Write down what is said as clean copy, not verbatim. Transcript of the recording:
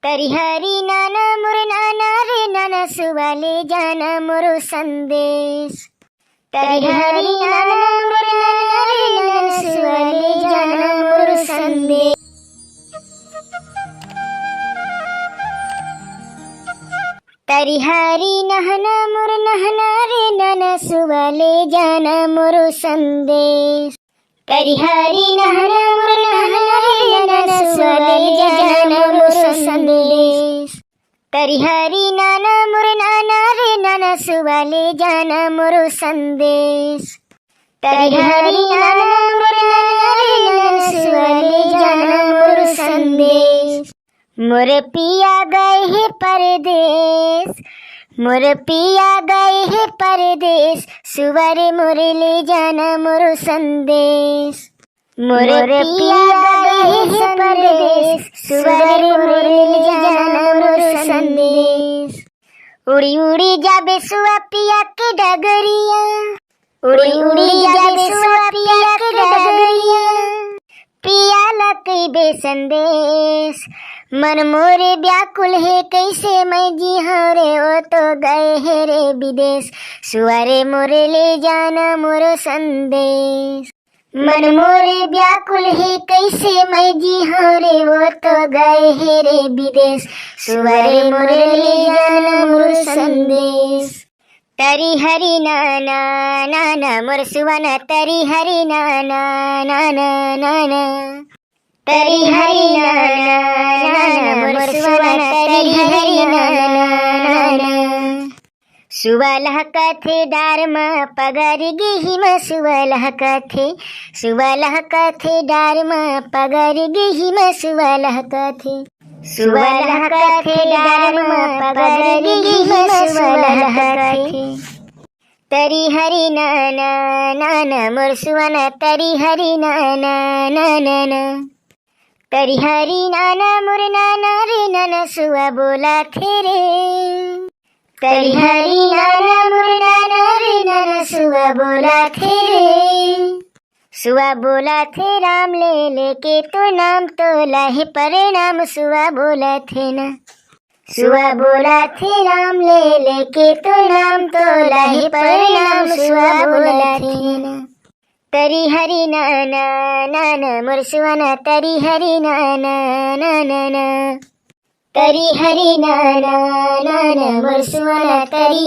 तरी हरी नाना मोर नाना रे नाना सुवाले जाना मोरो संदेश। तरी हरी नाना मोर नाना रे नाना सुवाले जाना मोरो संदेश। तरी हरी नहना मोर नहना रे नाना सुवाले जाना मोरो संदेश। तरी हरी नहना मोर नहना रे नाना सुवाले जाना मोरो संदेश। तरी हरी नाना मोर नाना रे नाना सुवाले जाना मोरो संदेश। तरी हरी नाना मोर नाना रे नाना सुवाले जाना मोरो संदेश। मोर पिया गए है परदेश, मोर पिया गए है परदेश, सुवारे मोर ले जाना मोरो संदेश। मोर पिया गए है परदेश, सुवारे मोर ले जाना मोरो संदेश। उड़ी उड़ी जाबे सुआ पिया के डगरिया, उड़ी उड़ी जाबे सुआ पिया के डगरिया, पिया लकई बे संदेश। मन मोरे व्याकुल है कैसे मैं जी हाँ रे, वो तो गए है रे विदेश, सुवारे मोरे ले जाना मोरो संदेश। मन मोरे व्याकुल है कैसे मैं जी हाँ रे, वो तो गए है रे विदेश, सुवारे मोरे ले जाना मोरो संदेश। तरी हरी नाना नाना मोर सुवाना, तरी हरी नाना नाना नाना, तरी हरी नाना नाना मोर सुवाना, तरी हरी नाना नाना। सुवालह कथे डारमा पगार गेही म सुवालह कथे, सुवालह कथे डारमा पगार गेही म सुवालह कथे, सुवालह कथे डारमा पगार गेही म सुवालह कथे। तरी हरी नाना नाना मोर सुवाना, तरी हरी नाना नाना ना। तरी हरी नाना मोर नाना रे नाना सुआ बोला थे रे। तरी हरी नाना मोर नाना रे नाना सुआ बोला थे रे। सुआ बोला थे राम ले लेके तो नाम तो लाहे परिणाम, सुआ बोला थे ना। सुआ बोला थे राम ले लेके तो नाम तो लाहे परिणाम, सुआ बोला थे ना। तरी हरी नाना नाना मोर सुवाना, तरी हरी नाना नाना ना। तरी हरी नाना नाना मोर सुवाना, तरी